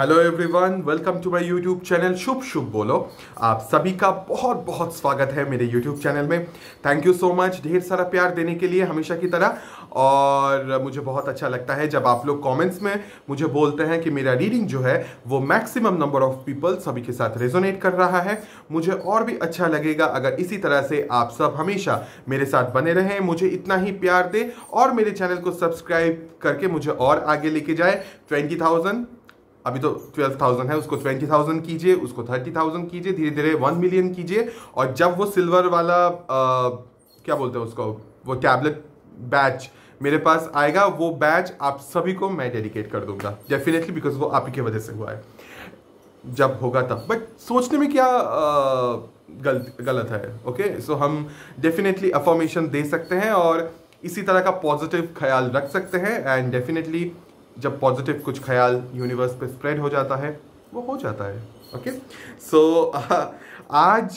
Hello everyone, welcome to my YouTube channel शुभ शुभ बोलो। आप सभी का बहुत बहुत स्वागत है मेरे यूट्यूब चैनल में। थैंक यू सो मच ढेर सारा प्यार देने के लिए हमेशा की तरह। और मुझे बहुत अच्छा लगता है जब आप लोग कमेंट्स में मुझे बोलते हैं कि मेरा रीडिंग जो है वो मैक्सिमम नंबर ऑफ पीपल सभी के साथ रेजोनेट कर रहा है। मुझे और भी अच्छा लगेगा अगर इसी तरह से आप सब हमेशा मेरे साथ बने रहें, मुझे इतना ही प्यार दें और मेरे चैनल को सब्सक्राइब करके मुझे और आगे लेके जाए। 20,000 अभी तो 12,000 है, उसको 20,000 कीजिए, उसको 30,000 कीजिए, धीरे धीरे 1 मिलियन कीजिए। और जब वो सिल्वर वाला क्या बोलते हैं उसको, वो टैबलेट बैच मेरे पास आएगा, वो बैच आप सभी को मैं डेडिकेट कर दूंगा डेफिनेटली, बिकॉज वो आप ही की वजह से हुआ है। जब होगा तब, बट सोचने में क्या गलत है। ओके, सो हम डेफिनेटली अफर्मेशन दे सकते हैं और इसी तरह का पॉजिटिव ख्याल रख सकते हैं। एंड डेफिनेटली जब पॉजिटिव कुछ ख्याल यूनिवर्स पे स्प्रेड हो जाता है वो हो जाता है। ओके, सो आज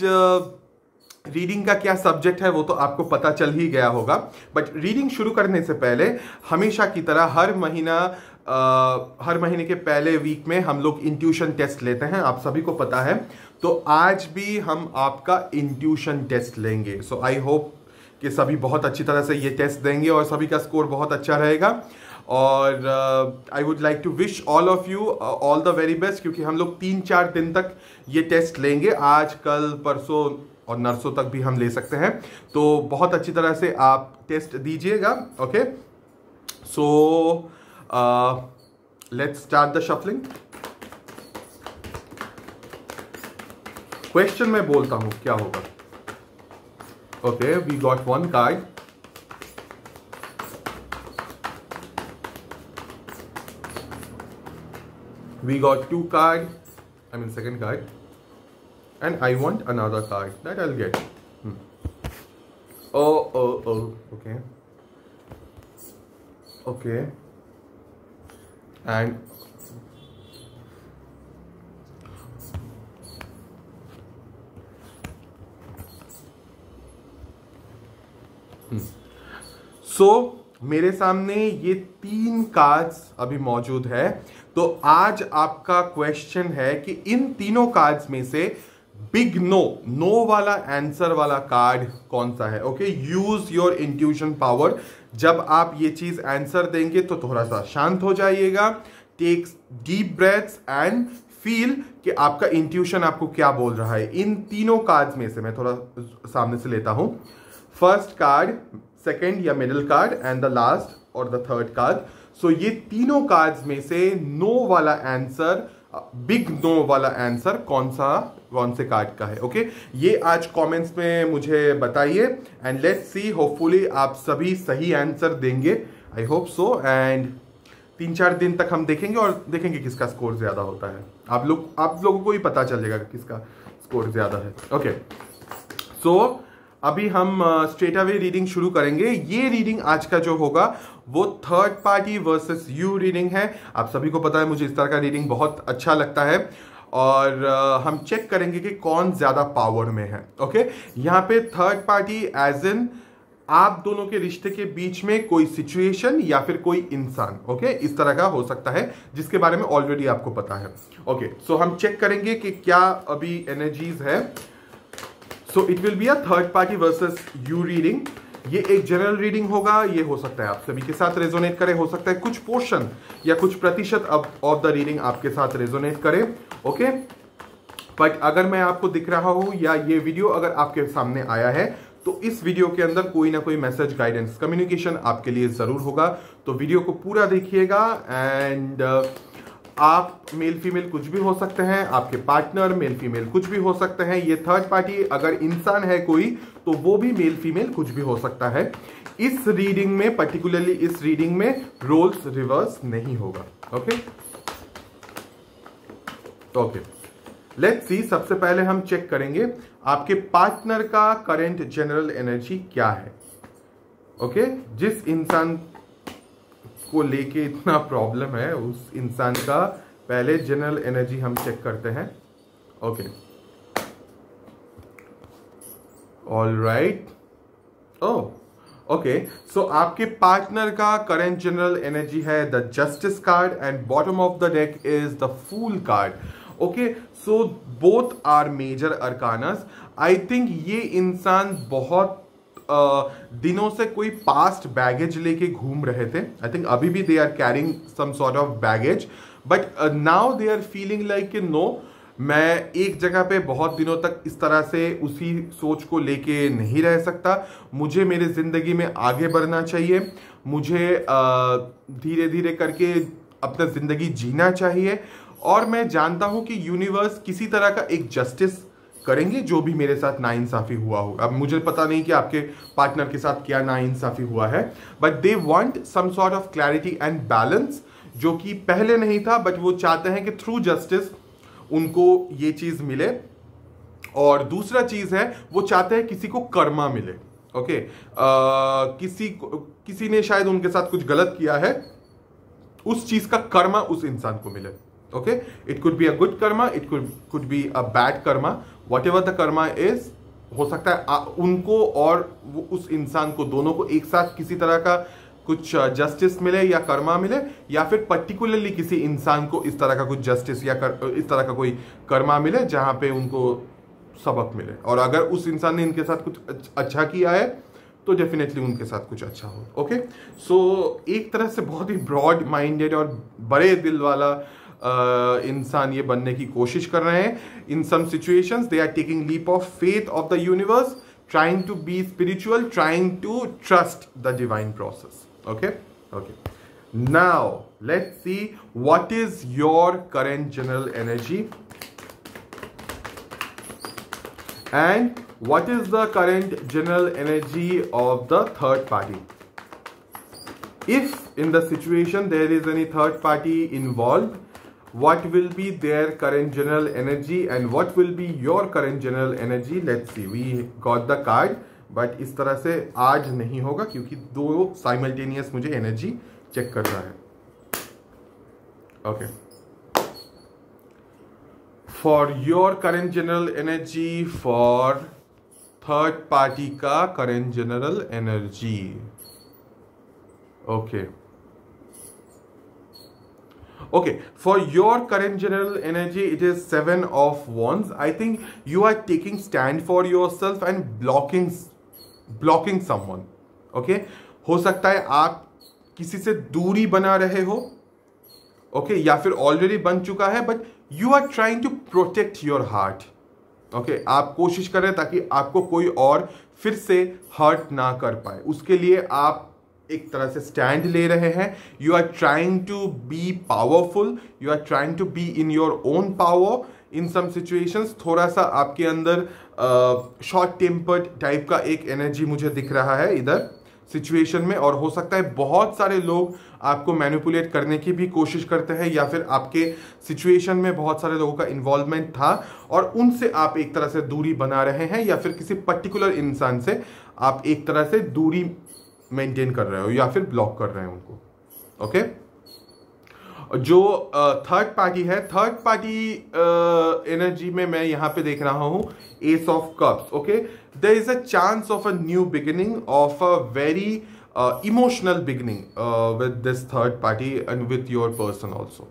रीडिंग का क्या सब्जेक्ट है वो तो आपको पता चल ही गया होगा। बट रीडिंग शुरू करने से पहले हमेशा की तरह हर महीने के पहले वीक में हम लोग इंट्यूशन टेस्ट लेते हैं, आप सभी को पता है। तो आज भी हम आपका इंट्यूशन टेस्ट लेंगे। सो आई होप कि सभी बहुत अच्छी तरह से ये टेस्ट देंगे और सभी का स्कोर बहुत अच्छा रहेगा। और I would like to wish all of you all the very best, क्योंकि हम लोग 3-4 दिन तक ये टेस्ट लेंगे। आज, कल, परसों और नरसों तक भी हम ले सकते हैं। तो बहुत अच्छी तरह से आप टेस्ट दीजिएगा। Okay, so let's start the shuffling. Question मैं बोलता हूं क्या होगा। Okay, we got one card, we got two card, second card, and I want another card that I'll get. Oh, okay, and so मेरे सामने ये 3 cards अभी मौजूद है। तो आज आपका क्वेश्चन है कि इन तीनों कार्ड्स में से बिग नो वाला आंसर वाला कार्ड कौन सा है। Okay, use your intuition power. जब आप ये चीज आंसर देंगे तो थोड़ा सा शांत हो जाइएगा, take deep breaths and feel कि आपका इंट्यूशन आपको क्या बोल रहा है। इन तीनों कार्ड्स में से मैं थोड़ा सामने से लेता हूं, फर्स्ट कार्ड, सेकेंड या middle card and the last और द थर्ड कार्ड। सो ये तीनों कार्ड्स में से नो वाला आंसर, बिग नो वाला आंसर कौन से कार्ड का है। ओके, ये आज कमेंट्स में मुझे बताइए एंड लेट्स सी, होपफुली आप सभी सही आंसर देंगे, आई होप सो। एंड 3-4 दिन तक हम देखेंगे और देखेंगे किसका स्कोर ज्यादा होता है। आप लोगों को ही पता चल जाएगा किसका स्कोर ज्यादा है। ओके, सो अभी हम स्ट्रेट अवे रीडिंग शुरू करेंगे। ये रीडिंग आज का जो होगा वो third party versus you reading है। आप सभी को पता है मुझे इस तरह का रीडिंग बहुत अच्छा लगता है। और हम चेक करेंगे कि कौन ज्यादा पावर में है। ओके, यहाँ पे थर्ड पार्टी एज इन आप दोनों के रिश्ते के बीच में कोई सिचुएशन या फिर कोई इंसान, ओके, इस तरह का हो सकता है जिसके बारे में ऑलरेडी आपको पता है। ओके, सो हम चेक करेंगे कि क्या अभी एनर्जीज है। So it will be a third party versus you reading. ये एक जनरल रीडिंग होगा, ये हो सकता है आप सभी के साथ रेजोनेट करे, हो सकता है कुछ पोर्शन या कुछ प्रतिशत ऑफ द रीडिंग आपके साथ रेजोनेट करे। ओके, बट अगर मैं आपको दिख रहा हूं या ये वीडियो अगर आपके सामने आया है तो इस वीडियो के अंदर कोई ना कोई मैसेज, गाइडेंस, कम्युनिकेशन आपके लिए जरूर होगा। तो वीडियो को पूरा देखिएगा। एंड आप मेल फीमेल कुछ भी हो सकते हैं, आपके पार्टनर मेल फीमेल कुछ भी हो सकते हैं। ये थर्ड पार्टी अगर इंसान है कोई तो वो भी मेल फीमेल कुछ भी हो सकता है। इस रीडिंग में, पर्टिकुलरली इस रीडिंग में रोल्स रिवर्स नहीं होगा। ओके, लेट्स सी। सबसे पहले हम चेक करेंगे आपके पार्टनर का करंट जनरल एनर्जी क्या है। ओके, जिस इंसान को लेके इतना प्रॉब्लम है उस इंसान का पहले जनरल एनर्जी हम चेक करते हैं। Okay, all right, oh okay, so आपके पार्टनर का करंट जनरल एनर्जी है the justice card and bottom of the deck is the fool card. Okay, so both are major arcanas. I think ये इंसान बहुत दिनों से कोई पास्ट बैगेज लेके घूम रहे थे. आई थिंक अभी भी they are carrying some sort of baggage, but now they are feeling like no, मैं एक जगह पे बहुत दिनों तक इस तरह से उसी सोच को लेके नहीं रह सकता. मुझे मेरे जिंदगी में आगे बढ़ना चाहिए. मुझे धीरे धीरे करके अपना जिंदगी जीना चाहिए. और मैं जानता हूं कि यूनिवर्स किसी तरह का एक जस्टिस करेंगे जो भी मेरे साथ नाइंसाफी हुआ होगा. अब मुझे पता नहीं कि आपके पार्टनर के साथ क्या नाइंसाफी हुआ है, but they want some sort of clarity and balance, जो कि पहले नहीं था. बट वो चाहते हैं कि थ्रू जस्टिस उनको ये चीज मिले. और दूसरा चीज है, वो चाहते हैं किसी को कर्मा मिले. ओके, किसी ने शायद उनके साथ कुछ गलत किया है, उस चीज का कर्मा उस इंसान को मिले. Okay, it could be a good Karma, it could be a bad Karma, what ever the Karma is. हो सकता है उनको और वो उस इंसान को, दोनों को एक साथ किसी तरह का कुछ जस्टिस मिले या कर्मा मिले, या फिर पर्टिकुलरली किसी इंसान को इस तरह का कुछ जस्टिस या इस तरह का कोई कर्मा मिले जहां पे उनको सबक मिले. और अगर उस इंसान ने इनके साथ कुछ अच्छा किया है तो डेफिनेटली उनके साथ कुछ अच्छा हो. ओके, सो एक तरह से बहुत ही ब्रॉड माइंडेड और बड़े दिल वाला इंसान ये बनने की कोशिश कर रहे हैं. In some situations they are taking leap of faith of the universe, trying to be spiritual, trying to trust the divine process. Okay, now let's see what is your current general energy and what is the current general energy of the third party. If in the situation there is any third party involved, what will be their current general energy and what will be your current general energy. Let's see, we got the card, but इस तरह से आज नहीं होगा क्योंकि दो simultaneous मुझे energy check कर रहा है. Okay, for your current general energy, for third party का current general energy. Okay, okay, for your current general energy it is 7 of wands. I think you are taking stand for yourself and blocking someone. Okay, हो सकता है आप किसी से दूरी बना रहे हो, okay, या फिर ऑलरेडी बन चुका है, but you are trying to protect your heart. Okay, आप कोशिश कर रहे हैं ताकि आपको कोई और फिर से हर्ट ना कर पाए. उसके लिए आप एक तरह से स्टैंड ले रहे हैं. You are trying to be powerful, you are trying to be in your own power. In some situations थोड़ा सा आपके अंदर शॉर्ट टेम्पर्ड टाइप का एक एनर्जी मुझे दिख रहा है इधर सिचुएशन में. और हो सकता है बहुत सारे लोग आपको मैनिपुलेट करने की भी कोशिश करते हैं, या फिर आपके सिचुएशन में बहुत सारे लोगों का इन्वॉल्वमेंट था और उनसे आप एक तरह से दूरी बना रहे हैं, या फिर किसी पर्टिकुलर इंसान से आप एक तरह से दूरी मेंटेन कर रहे हो या फिर ब्लॉक कर रहे हैं उनको. ओके, जो थर्ड पार्टी है, थर्ड पार्टी एनर्जी में मैं यहां पे देख रहा हूं ace of cups. Okay, there is a chance of a new beginning, of a very emotional beginning with this third party and with your person also.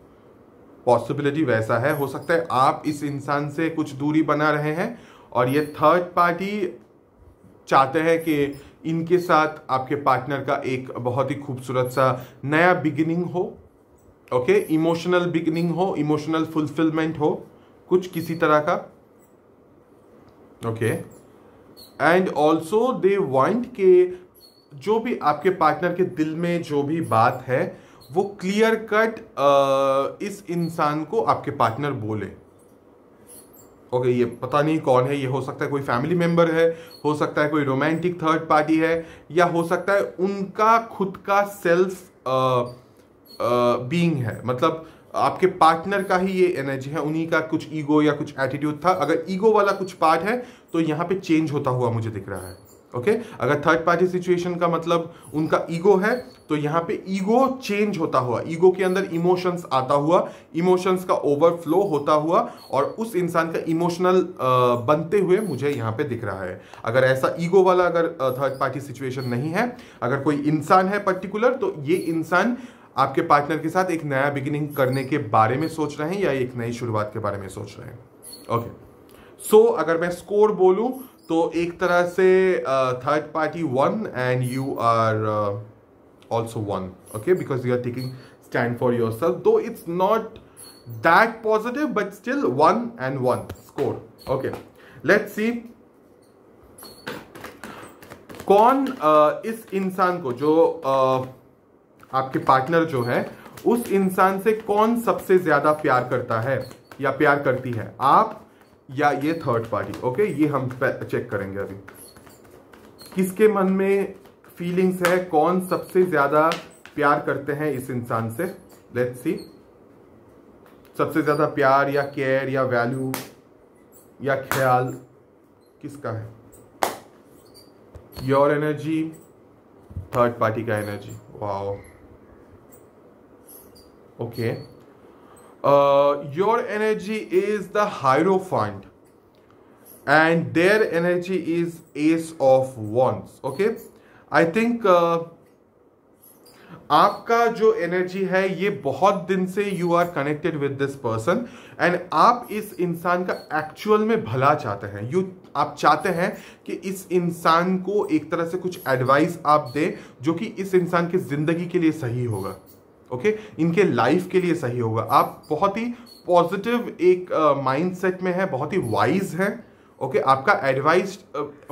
Possibility वैसा है, हो सकता है आप इस इंसान से कुछ दूरी बना रहे हैं और ये थर्ड पार्टी चाहते हैं कि इनके साथ आपके पार्टनर का एक बहुत ही खूबसूरत सा नया बिगिनिंग हो. ओके, इमोशनल बिगिनिंग हो, इमोशनल फुलफिलमेंट हो कुछ किसी तरह का. Okay, and also they want के जो भी आपके पार्टनर के दिल में जो भी बात है वो क्लियर कट इस इंसान को आपके पार्टनर बोले. ओके, ये पता नहीं कौन है, ये हो सकता है कोई फैमिली मेंबर है, हो सकता है कोई रोमांटिक थर्ड पार्टी है, या हो सकता है उनका खुद का सेल्फ बीइंग है. मतलब आपके पार्टनर का ही ये एनर्जी है, उन्हीं का कुछ ईगो या कुछ एटीट्यूड था. अगर ईगो वाला कुछ पार्ट है तो यहाँ पे चेंज होता हुआ मुझे दिख रहा है. ओके अगर थर्ड पार्टी सिचुएशन का मतलब उनका ईगो है, तो यहाँ पे ईगो चेंज होता हुआ, ईगो के अंदर इमोशंस आता हुआ, इमोशंस का ओवरफ्लो होता हुआ और उस इंसान का इमोशनल बनते हुए मुझे यहाँ पे दिख रहा है। अगर ऐसा ईगो वाला अगर थर्ड पार्टी सिचुएशन नहीं है, अगर कोई इंसान है पर्टिकुलर, तो ये इंसान आपके पार्टनर के साथ एक नया बिगिनिंग करने के बारे में सोच रहे हैं या एक नई शुरुआत के बारे में सोच रहे हैं। ओके सो अगर मैं स्कोर बोलूं तो एक तरह से third party 1 and you are also 1, okay, because you are taking stand for your self, though it's not that positive but still 1 and 1 score. Okay let's see कौन इस इंसान को जो आपके पार्टनर जो है उस इंसान से कौन सबसे ज्यादा प्यार करता है या प्यार करती है, आप या ये थर्ड पार्टी। ओके ये हम चेक करेंगे अभी किसके मन में फीलिंग्स है, कौन सबसे ज्यादा प्यार करते हैं इस इंसान से। लेट्स सी सबसे ज्यादा प्यार या केयर या वैल्यू या ख्याल किसका है। योर एनर्जी, थर्ड पार्टी का energy. Wow okay your energy is the Hierophant and their energy is Ace of Wands. Okay, I think आपका जो एनर्जी है ये बहुत दिन से you are connected with this person and आप इस इंसान का एक्चुअल में भला चाहते हैं। आप चाहते हैं कि इस इंसान को एक तरह से कुछ एडवाइस आप दें जो कि इस इंसान की जिंदगी के लिए सही होगा। ओके इनके लाइफ के लिए सही होगा। आप बहुत ही पॉजिटिव एक माइंडसेट में है, बहुत ही वाइज है। ओके आपका एडवाइस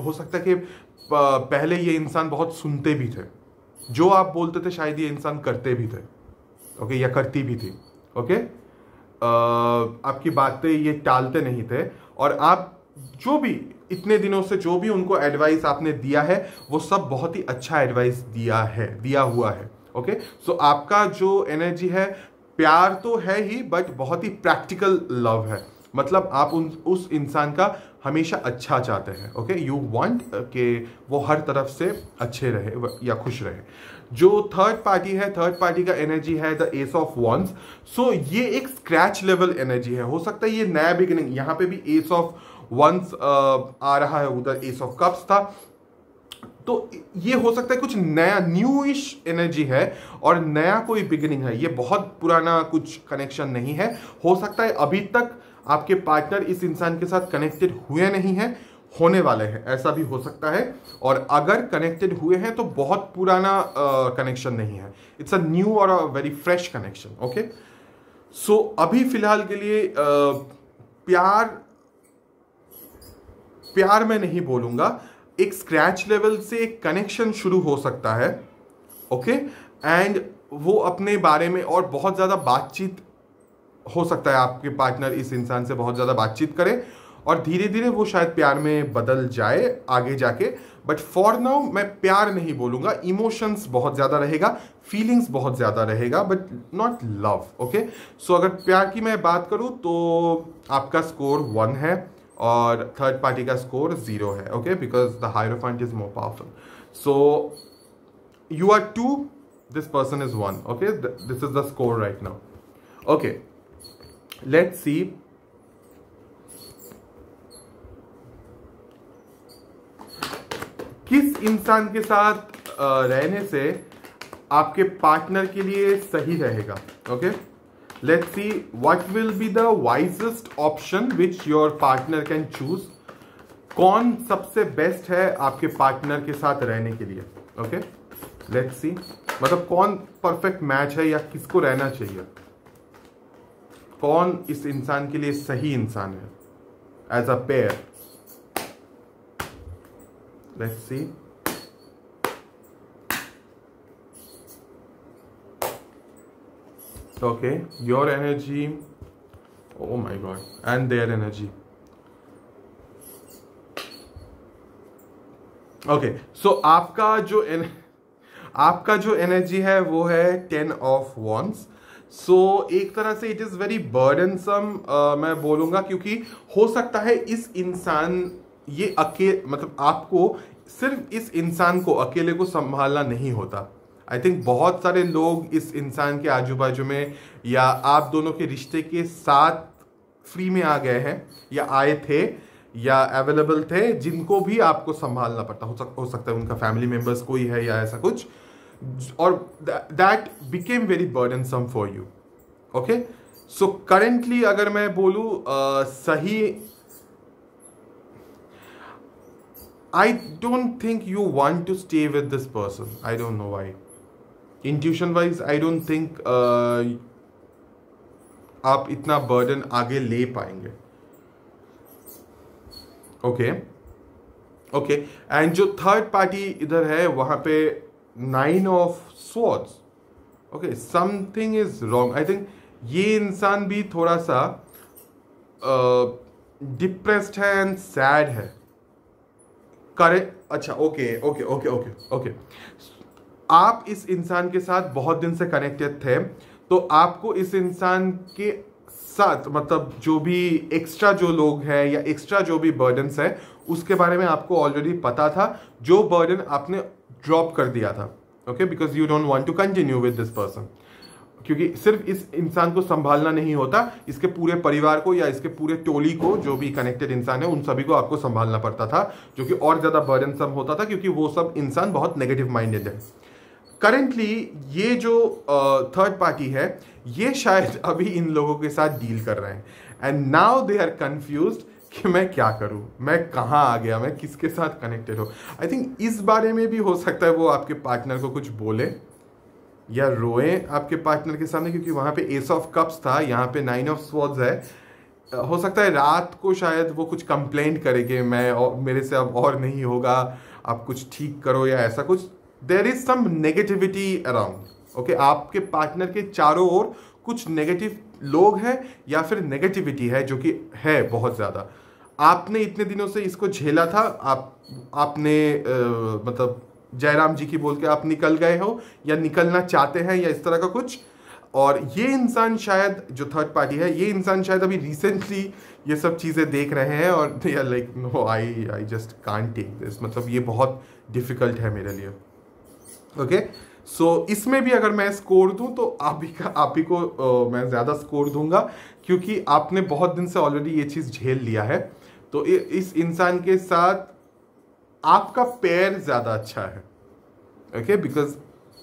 हो सकता है कि पहले ये इंसान बहुत सुनते भी थे, जो आप बोलते थे शायद ये इंसान करते भी थे। ओके या करती भी थी। ओके आपकी बातें ये टालते नहीं थे और आप जो भी इतने दिनों से जो भी उनको एडवाइस आपने दिया है वो सब बहुत ही अच्छा एडवाइस दिया हुआ है। ओके सो आपका जो एनर्जी है प्यार तो है ही बट बहुत ही प्रैक्टिकल लव है, मतलब आप उस इंसान का हमेशा अच्छा चाहते हैं। ओके यू वांट कि वो हर तरफ से अच्छे रहे या खुश रहे। जो थर्ड पार्टी है, थर्ड पार्टी का एनर्जी है द एस ऑफ वॉन्ड्स। सो ये एक स्क्रैच लेवल एनर्जी है। हो सकता है ये नया बिगिनिंग, यहाँ पे भी एस ऑफ वॉन्ड्स आ रहा है, उधर एस ऑफ कप्स था, तो ये हो सकता है कुछ नया न्यूइश एनर्जी है और नया कोई बिगिनिंग है। ये बहुत पुराना कुछ कनेक्शन नहीं है। हो सकता है अभी तक आपके पार्टनर इस इंसान के साथ कनेक्टेड हुए नहीं हैं, होने वाले हैं, ऐसा भी हो सकता है। और अगर कनेक्टेड हुए हैं तो बहुत पुराना कनेक्शन नहीं है, इट्स अ न्यू और a very fresh connection. Okay so अभी फिलहाल के लिए प्यार मैं नहीं बोलूंगा, एक स्क्रैच लेवल से एक कनेक्शन शुरू हो सकता है। ओके एंड वो अपने बारे में और बहुत ज़्यादा बातचीत हो सकता है, आपके पार्टनर इस इंसान से बहुत ज़्यादा बातचीत करे और धीरे धीरे वो शायद प्यार में बदल जाए आगे जाके। बट फॉर नाउ मैं प्यार नहीं बोलूँगा, इमोशंस बहुत ज़्यादा रहेगा, फीलिंग्स बहुत ज़्यादा रहेगा but not love. Okay so अगर प्यार की मैं बात करूँ तो आपका स्कोर 1 है और थर्ड पार्टी का स्कोर 0 है। Okay because the hierophant is more powerful. So you are 2, this person is 1। Okay this is the score right now. Okay let's see किस इंसान के साथ रहने से आपके पार्टनर के लिए सही रहेगा। Okay let's see what will be the wisest option which your partner can choose। कौन सबसे बेस्ट है आपके पार्टनर के साथ रहने के लिए। ओके let's see मतलब कौन परफेक्ट मैच है या किसको रहना चाहिए, कौन इस इंसान के लिए सही इंसान है as a pair. let's see okay your energy, oh my god, and their energy। okay so आपका जो एनर्जी है वो है 10 ऑफ वॉन्ड्स। सो एक तरह से इट इज वेरी बर्डनसम मैं बोलूंगा, क्योंकि हो सकता है इस इंसान ये मतलब आपको सिर्फ इस इंसान को अकेले को संभालना नहीं होता। आई थिंक बहुत सारे लोग इस इंसान के आजू बाजू में या आप दोनों के रिश्ते के साथ फ्री में आ गए हैं या आए थे या अवेलेबल थे, जिनको भी आपको संभालना पड़ता हो सकता है उनका फैमिली मेंबर्स कोई है या ऐसा कुछ, और that became very burdensome for you. Okay, so currently अगर मैं बोलूं सही, I don't think you want to stay with this person. I don't know why. Intuition wise I don't think आप इतना बर्डन आगे ले पाएंगे। ओके ओके, एंड जो थर्ड पार्टी इधर है वहां पे 9 of swords. Okay, something is wrong. I think ये इंसान भी थोड़ा सा डिप्रेस्ड है एंड सैड है। करेक्ट, अच्छा, okay okay okay okay okay, आप इस इंसान के साथ बहुत दिन से कनेक्टेड थे, तो आपको इस इंसान के साथ मतलब जो भी एक्स्ट्रा जो लोग हैं या एक्स्ट्रा जो भी बर्डन्स है उसके बारे में आपको ऑलरेडी पता था, जो बर्डन आपने ड्रॉप कर दिया था। Okay, because you don't want to continue with this person, क्योंकि सिर्फ इस इंसान को संभालना नहीं होता, इसके पूरे परिवार को या इसके पूरे टोली को, जो भी कनेक्टेड इंसान है उन सभी को आपको संभालना पड़ता था, जो कि और ज्यादा बर्डनसम होता था क्योंकि वो सब इंसान बहुत नेगेटिव माइंडेड है। करेंटली ये जो थर्ड पार्टी है ये शायद अभी इन लोगों के साथ डील कर रहे हैं, and now they are confused कि मैं क्या करूं, मैं कहां आ गया, मैं किसके साथ कनेक्टेड हूं। आई थिंक इस बारे में भी हो सकता है वो आपके पार्टनर को कुछ बोले या रोए आपके पार्टनर के सामने, क्योंकि वहां पे एस ऑफ कप्स था, यहाँ पे 9 ऑफ स्वॉर्ड्स है। हो सकता है रात को शायद वो कुछ कंप्लेंट करे कि मेरे से अब और नहीं होगा, आप कुछ ठीक करो या ऐसा कुछ। There is some negativity around. Okay, आपके पार्टनर के चारों ओर कुछ नेगेटिव लोग हैं या फिर नेगेटिविटी है जो कि है बहुत ज्यादा। आपने इतने दिनों से इसको झेला था, आपने मतलब जयराम जी की बोल के आप निकल गए हो या निकलना चाहते हैं या इस तरह का कुछ। और ये इंसान शायद, जो थर्ड पार्टी है, ये इंसान शायद अभी रिसेंटली ये सब चीजें देख रहे हैं और they are like no, I just can't take this, मतलब ये बहुत डिफिकल्ट है मेरे लिए। ओके, सो इसमें भी अगर मैं स्कोर दूं तो आप ही को मैं ज्यादा स्कोर दूंगा, क्योंकि आपने बहुत दिन से ऑलरेडी ये चीज झेल लिया है। तो इस इंसान के साथ आपका पेयर ज्यादा अच्छा है। ओके, बिकॉज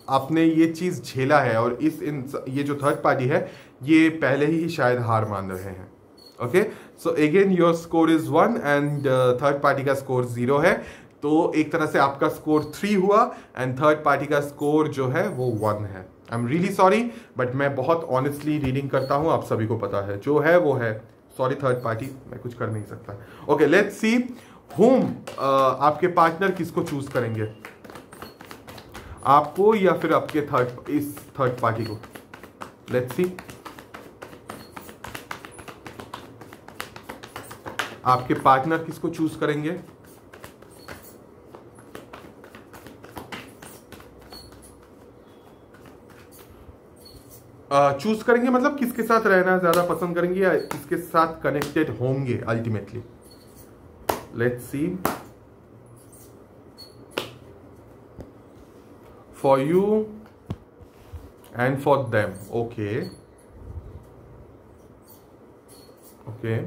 आपने ये चीज झेला है, और ये जो थर्ड पार्टी है ये पहले ही शायद हार मान रहे हैं। Okay, so again your score is 1 and third party का स्कोर 0 है। तो एक तरह से आपका स्कोर 3 हुआ एंड थर्ड पार्टी का स्कोर जो है वो 1 है। I am really sorry, but मैं बहुत ऑनेस्टली रीडिंग करता हूं, आप सभी को पता है, जो है वो है। सॉरी थर्ड पार्टी, मैं कुछ कर नहीं सकता। ओके, लेट्स सी होम आपके पार्टनर किसको चूज करेंगे, आपको या फिर आपके इस थर्ड पार्टी को। लेट्स सी आपके पार्टनर किसको चूज करेंगे। चूज करेंगे मतलब किसके साथ रहना ज्यादा पसंद करेंगे या किसके साथ कनेक्टेड होंगे ultimately. Let's see for you and for them. Okay okay,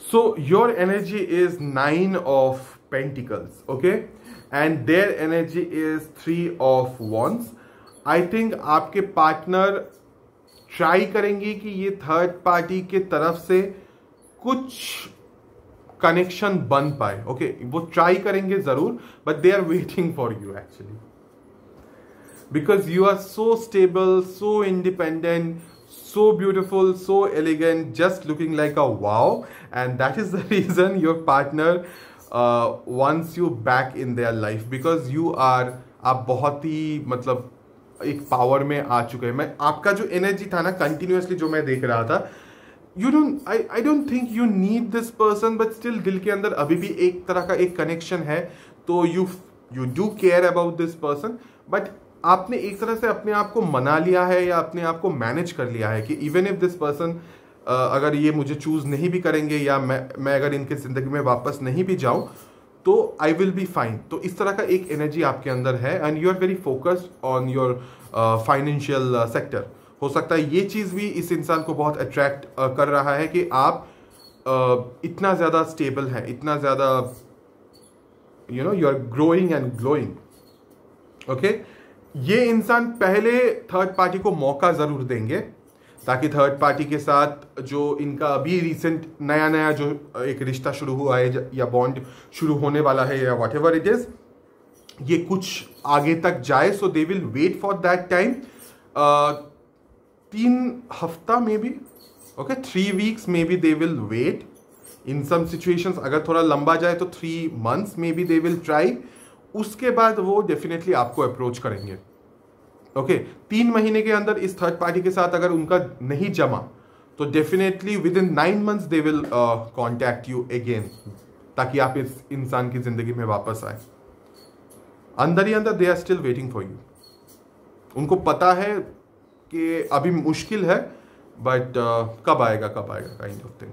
so your energy is 9 of Pentacles, okay, and their energy is 3 of Wands. I think आपके पार्टनर ट्राई करेंगे कि ये थर्ड पार्टी के तरफ से कुछ कनेक्शन बन पाए। ओके, वो ट्राई करेंगे जरूर, but they are waiting for you actually, because you are so stable, so independent, so beautiful, so elegant, just looking like a wow, and that is the reason your partner wants you back in their life, because you are, आप बहुत ही मतलब एक power में आ चुके हैं। मैं आपका जो एनर्जी था ना कंटिन्यूसली जो मैं देख रहा था, I don't think you need this person, but still दिल के अंदर अभी भी एक तरह का एक कनेक्शन है, तो you do care about this person, but आपने एक तरह से अपने आप को मना लिया है या अपने आप को मैनेज कर लिया है कि इवन इफ दिस पर्सन अगर ये मुझे चूज नहीं भी करेंगे या मैं अगर इनके जिंदगी में वापस नहीं भी जाऊं तो आई विल बी फाइन। तो इस तरह का एक एनर्जी आपके अंदर है and you are very focused on your financial sector. हो सकता है ये चीज़ भी इस इंसान को बहुत अट्रैक्ट कर रहा है कि आप इतना ज़्यादा स्टेबल है, इतना ज़्यादा you are growing and glowing. Okay, ये इंसान पहले थर्ड पार्टी को मौका ज़रूर देंगे ताकि थर्ड पार्टी के साथ जो इनका अभी रिसेंट नया नया जो एक रिश्ता शुरू हुआ है या बॉन्ड शुरू होने वाला है या वॉट एवर इट इज, ये कुछ आगे तक जाए। So they will wait for that time. 3 हफ्ता में भी, ओके 3 वीक्स में भी they will wait. In some situations अगर थोड़ा लंबा जाए तो 3 मंथ्स में भी दे विल ट्राई। उसके बाद वो डेफिनेटली आपको अप्रोच करेंगे। ओके 3 महीने के अंदर इस थर्ड पार्टी के साथ अगर उनका नहीं जमा तो definitely with in 9 months they will contact you again ताकि आप इस इंसान की जिंदगी में वापस आए। अंदर ही अंदर they are still waiting for you. उनको पता है कि अभी मुश्किल है बट कब आएगा kind of thing.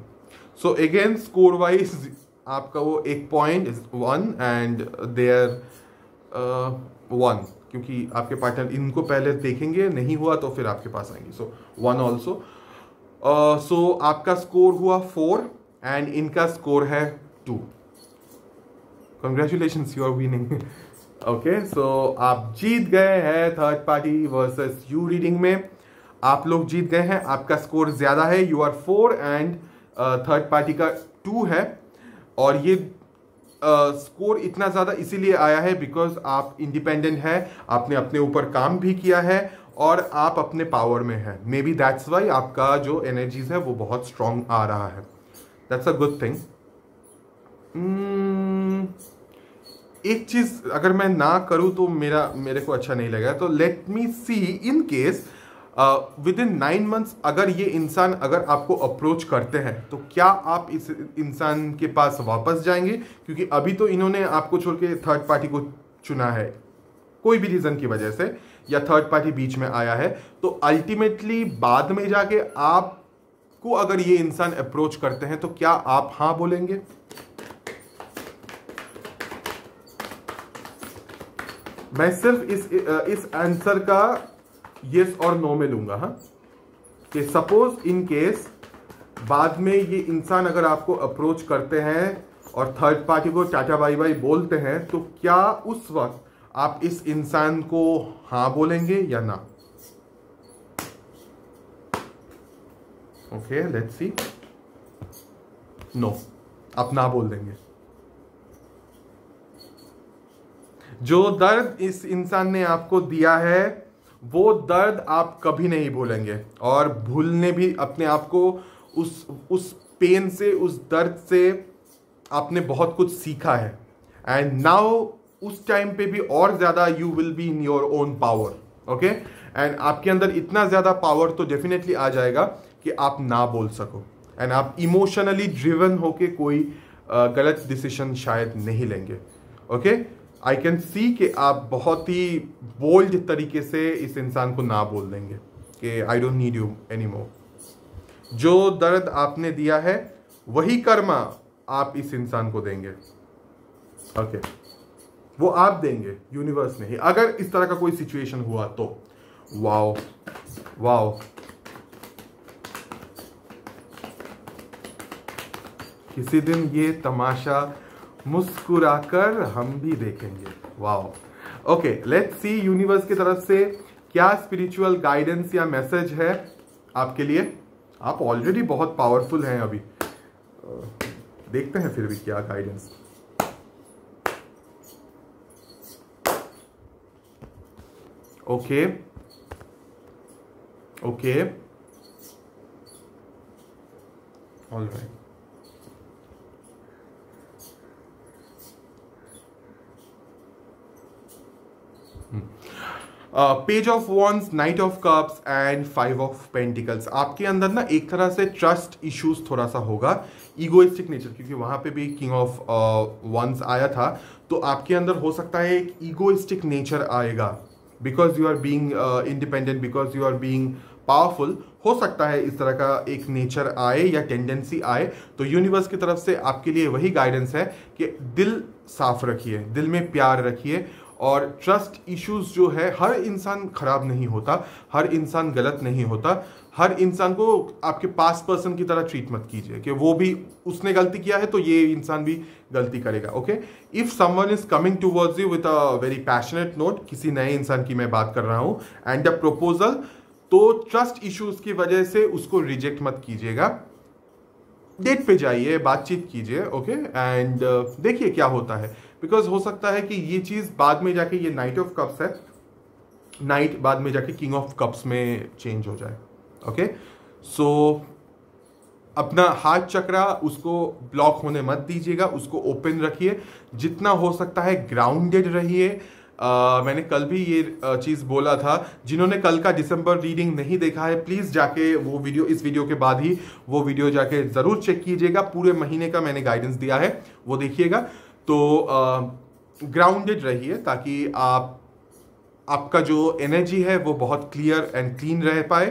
So again score wise आपका वो 1 पॉइंट इज 1 एंड देयर 1, क्योंकि आपके पार्टनर इनको पहले देखेंगे, नहीं हुआ तो फिर आपके पास आएंगे। सो 1 ऑल्सो। सो आपका स्कोर हुआ 4 एंड इनका स्कोर है 2। Congratulations, you are winning. Okay, so आप जीत गए हैं third party versus you reading में। आप लोग जीत गए हैं, आपका स्कोर ज्यादा है, you are 4 and third party का 2 है। और ये स्कोर इतना ज़्यादा इसीलिए आया है बिकॉज आप इंडिपेंडेंट है, आपने अपने ऊपर काम भी किया है और आप अपने पावर में है। मे बी दैट्स वाई आपका जो एनर्जीज है वो बहुत स्ट्रांग आ रहा है। That's a good thing. एक चीज अगर मैं ना करूं तो मेरे को अच्छा नहीं लगेगा। तो let me see in case within 9 months अगर ये इंसान अगर आपको अप्रोच करते हैं तो क्या आप इस इंसान के पास वापस जाएंगे? क्योंकि अभी तो इन्होंने आपको छोड़ के थर्ड पार्टी को चुना है कोई भी रीजन की वजह से, या थर्ड पार्टी बीच में आया है। तो अल्टीमेटली बाद में जाके आपको अगर ये इंसान अप्रोच करते हैं तो क्या आप हाँ बोलेंगे? मैं सिर्फ इस आंसर का यस और नो में लूंगा। हाँ, कि सपोज इन केस बाद में ये इंसान अगर आपको अप्रोच करते हैं और थर्ड पार्टी को टाटा बाई बाई बोलते हैं तो क्या उस वक्त आप इस इंसान को हाँ बोलेंगे या ना? Okay, let's C. नो, आप ना बोल देंगे। जो दर्द इस इंसान ने आपको दिया है वो दर्द आप कभी नहीं भूलेंगे और भूलने भी अपने आप को उस पेन से, उस दर्द से आपने बहुत कुछ सीखा है। एंड नाउ उस टाइम पे भी और ज्यादा you will be in your own power. Okay, and आपके अंदर इतना ज्यादा पावर तो डेफिनेटली आ जाएगा कि आप ना बोल सको एंड आप इमोशनली ड्रिवन होके कोई गलत डिसीजन शायद नहीं लेंगे। ओके, आई कैन सी कि आप बहुत ही बोल्ड तरीके से इस इंसान को ना बोल देंगे कि I don't need you any more. जो दर्द आपने दिया है वही कर्मा आप इस इंसान को देंगे। ओके, वो आप देंगे, यूनिवर्स नहीं। अगर इस तरह का कोई सिचुएशन हुआ तो वाओ वाओ, किसी दिन ये तमाशा मुस्कुराकर हम भी देखेंगे। Wow. Okay, let's C universe की तरफ से क्या स्पिरिचुअल गाइडेंस या मैसेज है आपके लिए। आप ऑलरेडी बहुत पावरफुल हैं अभी, देखते हैं फिर भी क्या guidance. Okay okay, alright. Page of wands, night of cups and 5 of pentacles. आपके अंदर ना एक तरह से ट्रस्ट इश्यूज थोड़ा सा होगा, ईगोइस्टिक नेचर, क्योंकि वहां पे भी किंग ऑफ वॉन्ड्स आया था। तो आपके अंदर हो सकता है एक ईगोइस्टिक नेचर आएगा because you are being independent, because you are being powerful हो सकता है, इस तरह का एक नेचर आए या टेंडेंसी आए, तो यूनिवर्स की तरफ से आपके लिए वही गाइडेंस है कि दिल साफ रखिए, दिल में प्यार रखिए। और ट्रस्ट इश्यूज जो है, हर इंसान खराब नहीं होता, हर इंसान गलत नहीं होता, हर इंसान को आपके पास पर्सन की तरह ट्रीट मत कीजिए कि वो भी उसने गलती किया है तो ये इंसान भी गलती करेगा। Okay, if someone is coming towards you with a very passionate note, किसी नए इंसान की मैं बात कर रहा हूं, एंड अ प्रपोजल, तो ट्रस्ट इश्यूज की वजह से उसको रिजेक्ट मत कीजिएगा। डेट पे जाइए, बातचीत कीजिए, ओके, एंड देखिए क्या होता है, बिकॉज हो सकता है कि ये चीज बाद में जाके, ये नाइट ऑफ कप्स है, नाइट बाद में जाके किंग ऑफ कप्स में चेंज हो जाए। ओके, सो अपना हार्ट चक्रा उसको ब्लॉक होने मत दीजिएगा, उसको ओपन रखिए, जितना हो सकता है ग्राउंडेड रहिए। मैंने कल भी ये चीज़ बोला था, जिन्होंने कल का दिसंबर रीडिंग नहीं देखा है प्लीज़ जाके वो वीडियो, इस वीडियो के बाद ही वो वीडियो जाके ज़रूर चेक कीजिएगा। पूरे महीने का मैंने गाइडेंस दिया है, वो देखिएगा। तो ग्राउंडेड रहिए ताकि आपका जो एनर्जी है वो बहुत क्लियर एंड क्लीन रह पाए,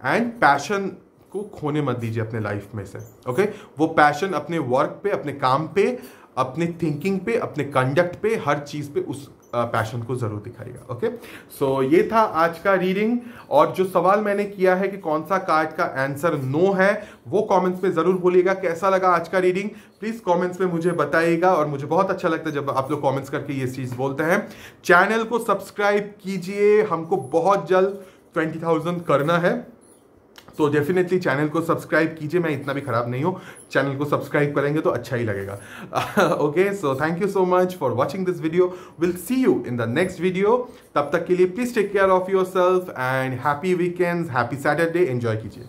एंड पैशन को खोने मत दीजिए अपने लाइफ में से। ओके, वो पैशन अपने वर्क पे, अपने काम पे, अपने थिंकिंग पे, अपने कंडक्ट पे, हर चीज पे उस पैशन को जरूर दिखाएगा। ओके, सो ये था आज का रीडिंग। और जो सवाल मैंने किया है कि कौन सा कार्ड का आंसर नो है, वो कमेंट्स में जरूर बोलिएगा। कैसा लगा आज का रीडिंग प्लीज कमेंट्स में मुझे बताइएगा, और मुझे बहुत अच्छा लगता है जब आप लोग कमेंट्स करके ये चीज बोलते हैं। चैनल को सब्सक्राइब कीजिए, हमको बहुत जल्द 20,000 करना है, तो डेफिनेटली चैनल को सब्सक्राइब कीजिए। मैं इतना भी खराब नहीं हूं, चैनल को सब्सक्राइब करेंगे तो अच्छा ही लगेगा। Okay, so thank you so much for watching this video. Will see you in the next video. तब तक के लिए please take care of yourself and happy weekends, happy Saturday, enjoy कीजिए।